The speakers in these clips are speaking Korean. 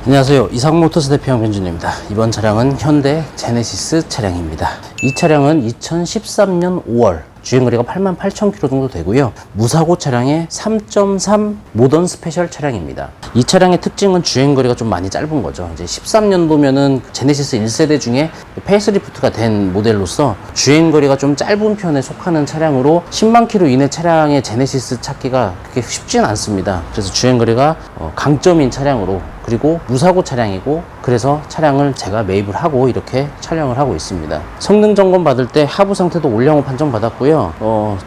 안녕하세요. 이상모터스 대표 변준입니다. 이번 차량은 현대 제네시스 차량입니다. 이 차량은 2013년 5월 주행거리가 88,000km 정도 되고요. 무사고 차량의 3.3 모던 스페셜 차량입니다. 이 차량의 특징은 주행거리가 좀 많이 짧은 거죠. 이제 13년도면은 제네시스 1세대 중에 페이스리프트가 된 모델로서 주행거리가 좀 짧은 편에 속하는 차량으로 10만 km 이내 차량의 제네시스 찾기가 그렇게 쉽지는 않습니다. 그래서 주행거리가 강점인 차량으로, 그리고 무사고 차량이고, 그래서 차량을 제가 매입을 하고 이렇게 촬영을 하고 있습니다. 성능 점검 받을 때 하부 상태도 올량호 판정 받았고요.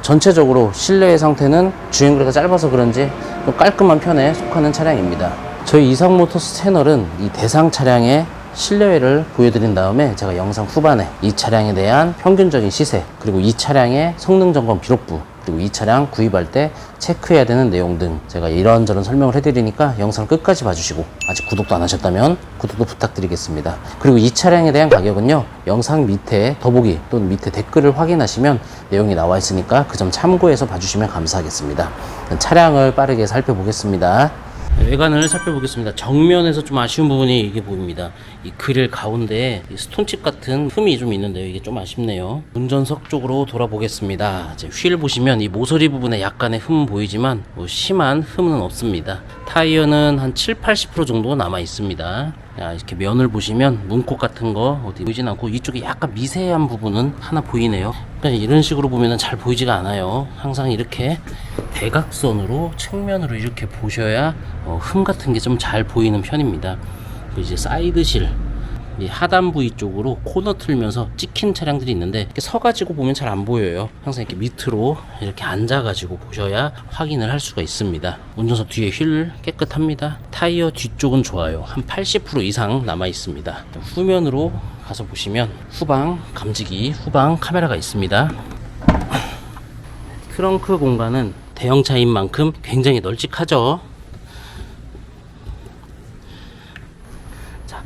전체적으로 실내 상태는 주행거리가 짧아서 그런지 좀 깔끔한 편에 속하는 차량입니다. 저희 이상모터스 채널은 이 대상 차량의 실내외를 보여드린 다음에 제가 영상 후반에 이 차량에 대한 평균적인 시세, 그리고 이 차량의 성능 점검 기록부, 그리고 이 차량 구입할 때 체크해야 되는 내용 등 제가 이런저런 설명을 해드리니까 영상 끝까지 봐주시고, 아직 구독도 안 하셨다면 구독도 부탁드리겠습니다. 그리고 이 차량에 대한 가격은요, 영상 밑에 더보기 또는 밑에 댓글을 확인하시면 내용이 나와 있으니까 그 점 참고해서 봐주시면 감사하겠습니다. 차량을 빠르게 살펴보겠습니다. 외관을 살펴보겠습니다. 정면에서 좀 아쉬운 부분이 이게 보입니다. 이 그릴 가운데에 스톤칩 같은 흠이 좀 있는데요. 이게 좀 아쉽네요. 운전석 쪽으로 돌아보겠습니다. 이제 휠 보시면 이 모서리 부분에 약간의 흠 보이지만 뭐 심한 흠은 없습니다. 타이어는 한 7-80% 정도 남아 있습니다. 이렇게 면을 보시면 문콕 같은 거 어디 보이진 않고, 이쪽에 약간 미세한 부분은 하나 보이네요. 그러니까 이런 식으로 보면은 잘 보이지가 않아요. 항상 이렇게 대각선으로 측면으로 이렇게 보셔야 흠 같은 게 좀 잘 보이는 편입니다. 이제 사이드실, 이 하단 부위 쪽으로 코너 틀면서 찍힌 차량들이 있는데, 이렇게 서가지고 보면 잘 안 보여요. 항상 이렇게 밑으로 이렇게 앉아가지고 보셔야 확인을 할 수가 있습니다. 운전석 뒤에 휠 깨끗합니다. 타이어 뒤쪽은 좋아요. 한 80% 이상 남아 있습니다. 후면으로 가서 보시면 후방 감지기, 후방 카메라가 있습니다. 트렁크 공간은 대형차인 만큼 굉장히 널찍하죠.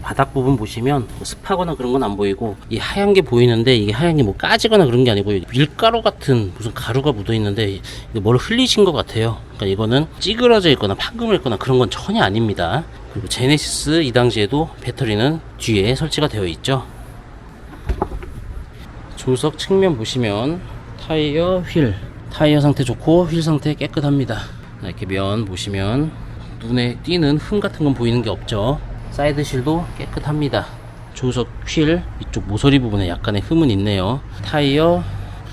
바닥 부분 보시면 뭐 습하거나 그런 건 안 보이고, 이 하얀 게 보이는데 이게 하얀 게 뭐 까지거나 그런 게 아니고 밀가루 같은 무슨 가루가 묻어 있는데 뭘 흘리신 것 같아요. 그러니까 이거는 찌그러져 있거나 판금을 했거나 그런 건 전혀 아닙니다. 그리고 제네시스 이 당시에도 배터리는 뒤에 설치가 되어 있죠. 조석 측면 보시면 타이어, 휠, 타이어 상태 좋고 휠 상태 깨끗합니다. 이렇게 면 보시면 눈에 띄는 흠 같은 건 보이는 게 없죠. 사이드실도 깨끗합니다. 조석 휠 이쪽 모서리 부분에 약간의 흠은 있네요. 타이어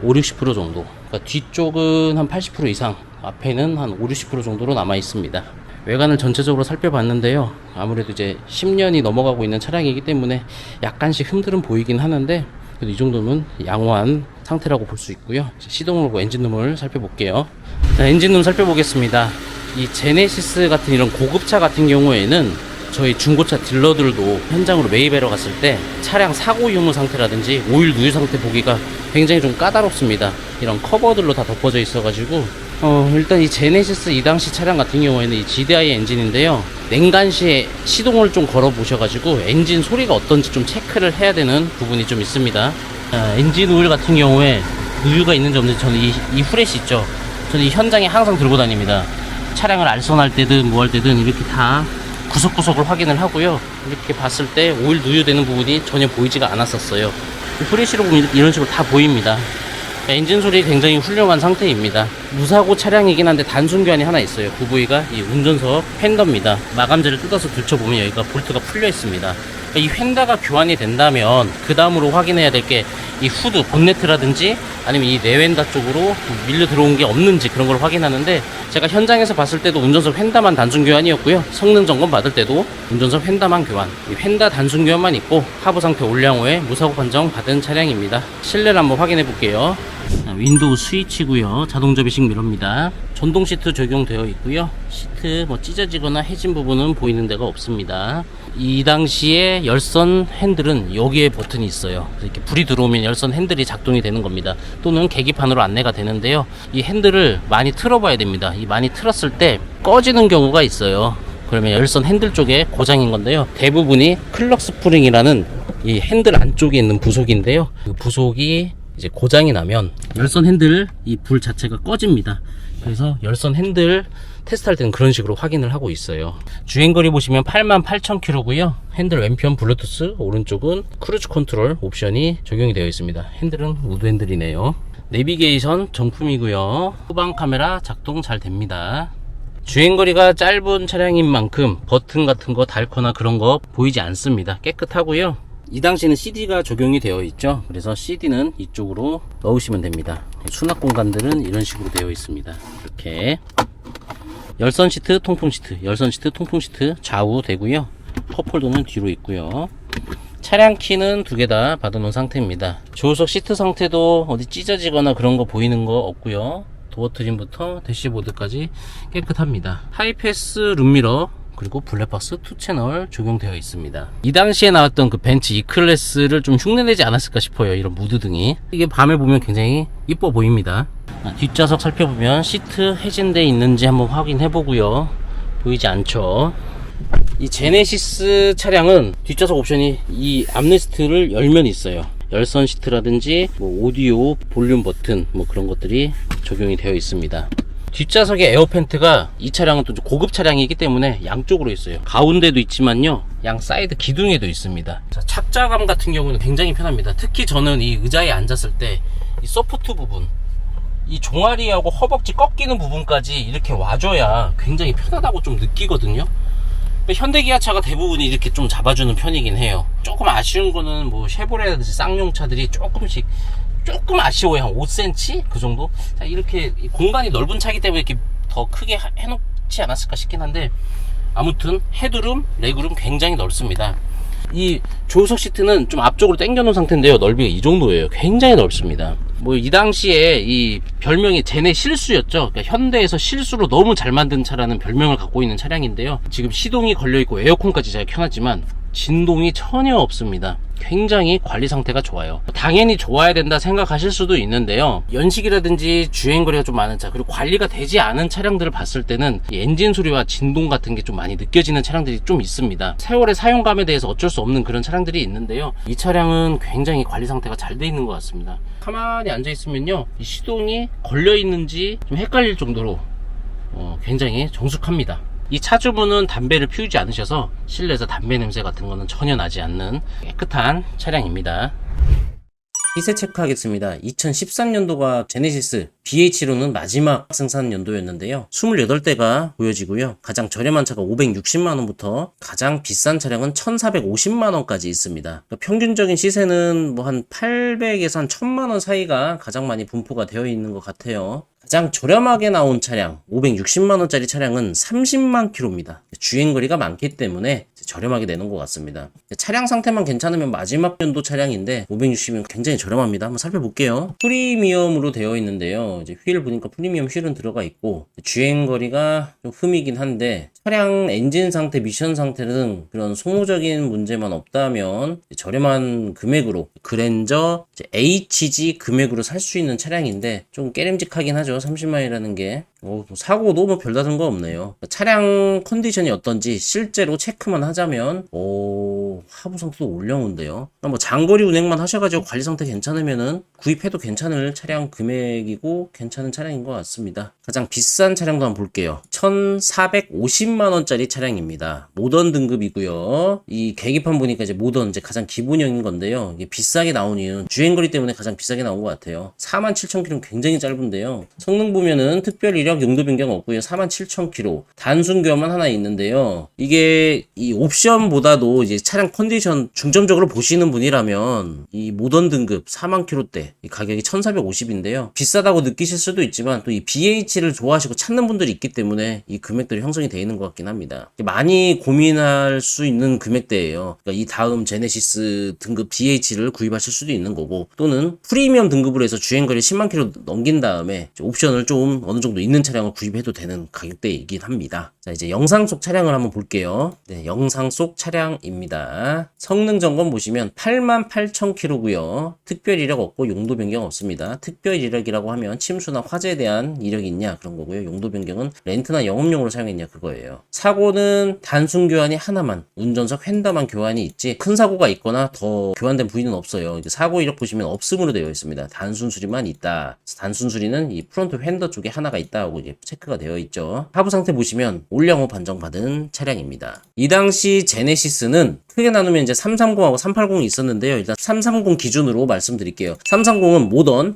50-60% 정도, 그러니까 뒤쪽은 한 80% 이상, 앞에는 한 50-60% 정도로 남아 있습니다. 외관을 전체적으로 살펴봤는데요, 아무래도 이제 10년이 넘어가고 있는 차량이기 때문에 약간씩 흠들은 보이긴 하는데, 그래도 이 정도면 양호한 상태라고 볼 수 있고요. 시동을 엔진룸을 살펴볼게요. 엔진룸 살펴보겠습니다. 이 제네시스 같은 이런 고급차 같은 경우에는 저희 중고차 딜러들도 현장으로 매입하러 갔을 때 차량 사고 유무 상태라든지 오일 누유 상태 보기가 굉장히 좀 까다롭습니다. 이런 커버들로 다 덮어져 있어가지고 일단 이 제네시스 이 당시 차량 같은 경우에는 이 GDI 엔진인데요, 냉간시에 시동을 좀 걸어 보셔가지고 엔진 소리가 어떤지 좀 체크를 해야 되는 부분이 좀 있습니다. 엔진 오일 같은 경우에 누유가 있는지 없는지 저는 이 후레쉬 있죠, 저는 이 현장에 항상 들고 다닙니다. 차량을 알선할 때든 뭐 할 때든 이렇게 다 구석구석을 확인을 하고요. 이렇게 봤을 때 오일 누유되는 부분이 전혀 보이지가 않았었어요. 후레쉬로 보면 이런 식으로 다 보입니다. 엔진 소리 굉장히 훌륭한 상태입니다. 무사고 차량이긴 한데 단순 교환이 하나 있어요. 그 부위가 이 운전석 휀더입니다. 마감재를 뜯어서 들춰보면 여기가 볼트가 풀려 있습니다. 이 휀다가 교환이 된다면 그 다음으로 확인해야 될 게 이 후드, 본네트라든지 아니면 이 내휀다 쪽으로 밀려 들어온 게 없는지 그런 걸 확인하는데, 제가 현장에서 봤을 때도 운전석 휀다만 단순 교환이었고요, 성능 점검 받을 때도 운전석 휀다만 교환, 이 휀다 단순 교환만 있고 하부 상태 올량호에 무사고 판정 받은 차량입니다. 실내를 한번 확인해 볼게요. 윈도우 스위치고요, 자동 접이식 미러입니다. 전동 시트 적용되어 있고요, 시트 뭐 찢어지거나 해진 부분은 보이는 데가 없습니다. 이 당시에 열선 핸들은 여기에 버튼이 있어요. 이렇게 불이 들어오면 열선 핸들이 작동이 되는 겁니다. 또는 계기판으로 안내가 되는데요, 이 핸들을 많이 틀어봐야 됩니다. 이 많이 틀었을 때 꺼지는 경우가 있어요. 그러면 열선 핸들 쪽에 고장인 건데요, 대부분이 클럭 스프링이라는 이 핸들 안쪽에 있는 부속인데요, 그 부속이 이제 고장이 나면 열선 핸들 이 불 자체가 꺼집니다. 그래서 열선 핸들 테스트할 때는 그런 식으로 확인을 하고 있어요. 주행거리 보시면 88,000km고요. 핸들 왼편 블루투스, 오른쪽은 크루즈 컨트롤 옵션이 적용이 되어 있습니다. 핸들은 우드 핸들이네요. 내비게이션 정품이고요. 후방 카메라 작동 잘 됩니다. 주행거리가 짧은 차량인 만큼 버튼 같은 거 닳거나 그런 거 보이지 않습니다. 깨끗하고요. 이 당시에는 CD가 적용이 되어 있죠. 그래서 CD는 이쪽으로 넣으시면 됩니다. 수납 공간들은 이런 식으로 되어 있습니다. 이렇게 열선 시트, 통풍 시트, 열선 시트, 통풍 시트 좌우 되고요. 컵홀더는 뒤로 있고요. 차량 키는 두 개 다 받아놓은 상태입니다. 조수석 시트 상태도 어디 찢어지거나 그런 거 보이는 거 없고요. 도어 트림부터 대시보드까지 깨끗합니다. 하이패스 룸미러 그리고 블랙박스 2채널 적용되어 있습니다. 이 당시에 나왔던 그 벤츠 E클래스를 좀 흉내내지 않았을까 싶어요. 이런 무드등이 이게 밤에 보면 굉장히 이뻐 보입니다. 뒷좌석 살펴보면 시트 해진되어 있는지 한번 확인해 보고요. 보이지 않죠. 이 제네시스 차량은 뒷좌석 옵션이 이 암레스트를 열면 있어요. 열선 시트라든지 뭐 오디오 볼륨 버튼 뭐 그런 것들이 적용이 되어 있습니다. 뒷좌석에 에어팬트가 이 차량은 또 고급 차량이기 때문에 양쪽으로 있어요. 가운데도 있지만요, 양 사이드 기둥에도 있습니다. 자, 착자감 같은 경우는 굉장히 편합니다. 특히 저는 이 의자에 앉았을 때 이 서포트 부분, 이 종아리하고 허벅지 꺾이는 부분까지 이렇게 와줘야 굉장히 편하다고 좀 느끼거든요. 현대기아차가 대부분이 이렇게 좀 잡아주는 편이긴 해요. 조금 아쉬운 거는 뭐 쉐보레라든지 쌍용차들이 조금 아쉬워요. 한 5cm? 그 정도? 자, 이렇게 공간이 넓은 차이기 때문에 이렇게 더 크게 해놓지 않았을까 싶긴 한데, 아무튼 헤드룸, 레그룸 굉장히 넓습니다. 이 조수석 시트는 좀 앞쪽으로 당겨 놓은 상태인데요, 넓이가 이 정도예요. 굉장히 넓습니다. 뭐 이 당시에 이 별명이 제네 실수였죠. 그러니까 현대에서 실수로 너무 잘 만든 차라는 별명을 갖고 있는 차량인데요, 지금 시동이 걸려 있고 에어컨까지 잘 켜놨지만 진동이 전혀 없습니다. 굉장히 관리 상태가 좋아요. 당연히 좋아야 된다 생각하실 수도 있는데요, 연식이라든지 주행거리가 좀 많은 차, 그리고 관리가 되지 않은 차량들을 봤을 때는 엔진 소리와 진동 같은 게 좀 많이 느껴지는 차량들이 좀 있습니다. 세월의 사용감에 대해서 어쩔 수 없는 그런 차량들이 있는데요, 이 차량은 굉장히 관리 상태가 잘 돼 있는 것 같습니다. 가만히 앉아 있으면요, 이 시동이 걸려 있는지 좀 헷갈릴 정도로 굉장히 정숙합니다. 이 차주분은 담배를 피우지 않으셔서 실내에서 담배 냄새 같은 거는 전혀 나지 않는 깨끗한 차량입니다. 시세 체크하겠습니다. 2013년도가 제네시스 BH로는 마지막 생산 연도였는데요. 28대가 보여지고요. 가장 저렴한 차가 560만원부터 가장 비싼 차량은 1450만원까지 있습니다. 그러니까 평균적인 시세는 뭐 한 800에서 한 1000만원 사이가 가장 많이 분포가 되어 있는 것 같아요. 가장 저렴하게 나온 차량, 560만원짜리 차량은 30만 킬로입니다. 주행거리가 많기 때문에 저렴하게 내는 것 같습니다. 차량 상태만 괜찮으면 마지막 연도 차량인데 560이면 굉장히 저렴합니다. 한번 살펴볼게요. 프리미엄으로 되어 있는데요, 이제 휠 보니까 프리미엄 휠은 들어가 있고, 주행거리가 좀 흠이긴 한데 차량 엔진 상태, 미션 상태 등 그런 소모적인 문제만 없다면 저렴한 금액으로 그랜저 HG 금액으로 살 수 있는 차량인데 좀 깨름직하긴 하죠. 30만이라는 게. 사고도 뭐 별다른 거 없네요. 차량 컨디션이 어떤지 실제로 체크만 하자면 하부 상태도 올려온대요. 뭐 장거리 운행만 하셔가지고 관리 상태 괜찮으면은 구입해도 괜찮을 차량 금액이고 괜찮은 차량인 것 같습니다. 가장 비싼 차량도 한번 볼게요. 1450만원짜리 차량입니다. 모던 등급이고요. 이 계기판 보니까 이제 모던, 이제 가장 기본형인 건데요, 이게 비싸게 나온 이유는 주행거리 때문에 가장 비싸게 나온 것 같아요. 47,000km는 굉장히 짧은데요, 성능 보면은 특별 이력 용도 변경 없고요. 47,000km 단순 교환만 하나 있는데요, 이게 이 옵션보다도 이제 차량 컨디션 중점적으로 보시는 분이라면 이 모던 등급 4만 km대 이 가격이 1450인데요 비싸다고 느끼실 수도 있지만 또 이 BH를 좋아하시고 찾는 분들이 있기 때문에 이 금액들이 형성이 되어 있는 것 같긴 합니다. 많이 고민할 수 있는 금액대예요. 그러니까 이 다음 제네시스 등급 BH를 구입하실 수도 있는 거고, 또는 프리미엄 등급으로 해서 주행거리 10만 km 넘긴 다음에 옵션을 좀 어느 정도 있는 차량을 구입해도 되는 가격대이긴 합니다. 자, 이제 영상 속 차량을 한번 볼게요. 네, 영상 속 차량입니다. 성능 점검 보시면 88,000km고요. 특별 이력 없고 용도 변경 없습니다. 특별 이력이라고 하면 침수나 화재에 대한 이력이 있냐 그런 거고요. 용도 변경은 렌트나 영업용으로 사용했냐 그거예요. 사고는 단순 교환이 하나만, 운전석 휀다만 교환이 있지 큰 사고가 있거나 더 교환된 부위는 없어요. 이제 사고 이력 보시면 없음으로 되어 있습니다. 단순 수리만 있다. 단순 수리는 이 프론트 휀더 쪽에 하나가 있다 있다라고 이제 체크가 되어 있죠. 하부 상태 보시면 올량호 판정받은 차량입니다. 이 당시 제네시스는 크게 나누면 이제 330하고 380이 있었는데요. 일단 330 기준으로 말씀드릴게요. 330은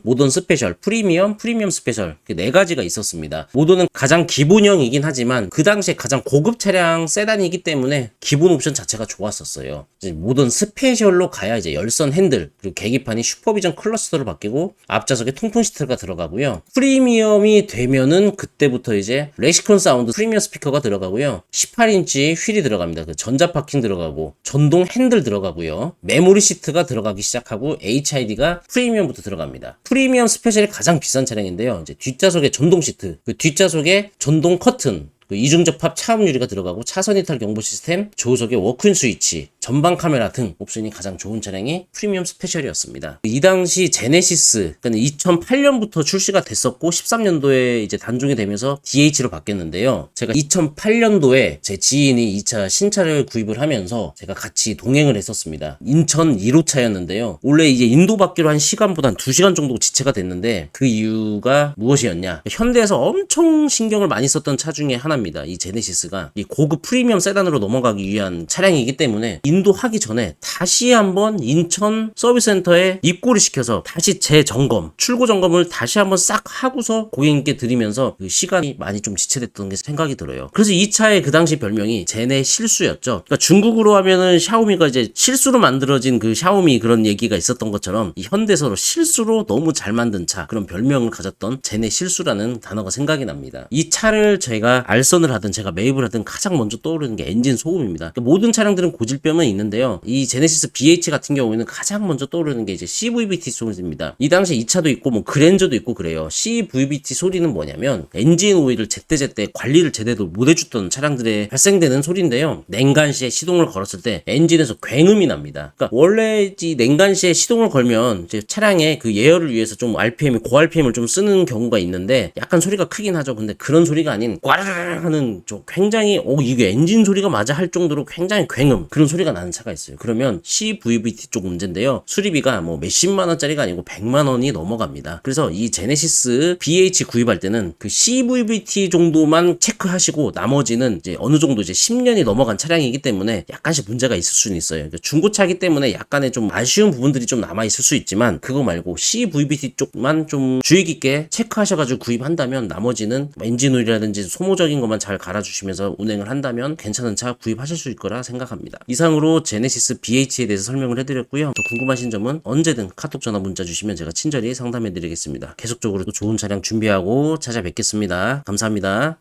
모던 스페셜, 프리미엄 스페셜 그 네 가지가 있었습니다. 모던은 가장 기본형이긴 하지만 그 당시에 가장 고급 차량 세단이기 때문에 기본 옵션 자체가 좋았었어요. 이제 모던 스페셜로 가야 이제 열선 핸들 그리고 계기판이 슈퍼비전 클러스터로 바뀌고 앞좌석에 통풍 시트가 들어가고요. 프리미엄이 되면은 그때부터 이제 렉시콘 사운드 프리미엄 스피커가 들어가고요. 18인치 휠이 들어갑니다. 그 전자 파킹 들어가고 전동 핸들 들어가고요. 메모리 시트가 들어가기 시작하고 HID가 프리미엄부터 들어갑니다. 프리미엄 스페셜이 가장 비싼 차량인데요. 이제 뒷좌석에 전동 시트, 그 뒷좌석에 전동 커튼, 그 이중접합 차음 유리가 들어가고 차선 이탈 경보 시스템, 조수석에 워크인 스위치, 전방 카메라 등 옵션이 가장 좋은 차량이 프리미엄 스페셜이었습니다. 이 당시 제네시스, 그러니까 2008년부터 출시가 됐었고 13년도에 이제 단종이 되면서 DH로 바뀌었는데요. 제가 2008년도에 제 지인이 이 차 신차를 구입을 하면서 제가 같이 동행을 했었습니다. 인천 1호차였는데요. 원래 이제 인도 받기로 한 시간보다 한 2시간 정도 지체가 됐는데 그 이유가 무엇이었냐? 현대에서 엄청 신경을 많이 썼던 차 중에 하나입니다. 이 제네시스가 이 고급 프리미엄 세단으로 넘어가기 위한 차량이기 때문에 인도하기 전에 다시 한번 인천 서비스센터에 입고를 시켜서 다시 재점검, 출고 점검을 다시 한번 싹 하고서 고객님께 드리면서 그 시간이 많이 좀 지체됐던 게 생각이 들어요. 그래서 이 차의 그 당시 별명이 제네 실수였죠. 그러니까 중국으로 하면은 샤오미가 이제 실수로 만들어진 그 샤오미 그런 얘기가 있었던 것처럼 이 현대에서 실수로 너무 잘 만든 차 그런 별명을 가졌던 제네 실수라는 단어가 생각이 납니다. 이 차를 제가 알선을 하든 제가 매입을 하든 가장 먼저 떠오르는 게 엔진 소음입니다. 그러니까 모든 차량들은 고질병은 있는데요. 이 제네시스 BH 같은 경우에는 가장 먼저 떠오르는 게 이제 CVVT 소리입니다. 이 당시에 이 차도 있고 뭐 그랜저도 있고 그래요. CVVT 소리는 뭐냐면 엔진 오일을 제때제때 관리를 제대로 못 해줬던 차량들에 발생되는 소리인데요. 냉간시에 시동을 걸었을 때 엔진에서 굉음이 납니다. 그러니까 원래 이 냉간시에 시동을 걸면 이제 차량의 그 예열을 위해서 좀 RPM이 고 RPM을 좀 쓰는 경우가 있는데 약간 소리가 크긴 하죠. 근데 그런 소리가 아닌 꽈르르 하는 좀 굉장히 이게 엔진 소리가 맞아 할 정도로 굉장히 굉음 그런 소리가 나는 차가 있어요. 그러면 CVVT 쪽 문제인데요. 수리비가 뭐 몇십만 원짜리가 아니고 100만 원이 넘어갑니다. 그래서 이 제네시스 BH 구입할 때는 그 CVVT 정도만 체크하시고 나머지는 이제 어느 정도 이제 10년이 넘어간 차량이기 때문에 약간씩 문제가 있을 수는 있어요. 그러니까 중고차기 때문에 약간의 좀 아쉬운 부분들이 좀 남아 있을 수 있지만 그거 말고 CVVT 쪽만 좀 주의 깊게 체크하셔가지고 구입한다면 나머지는 엔진 오일이라든지 소모적인 것만 잘 갈아주시면서 운행을 한다면 괜찮은 차 구입하실 수 있을 거라 생각합니다. 이상으로 제네시스 BH에 대해서 설명을 해드렸고요. 더 궁금하신 점은 언제든 카톡 전화 문자 주시면 제가 친절히 상담해드리겠습니다. 계속적으로 또 좋은 차량 준비하고 찾아뵙겠습니다. 감사합니다.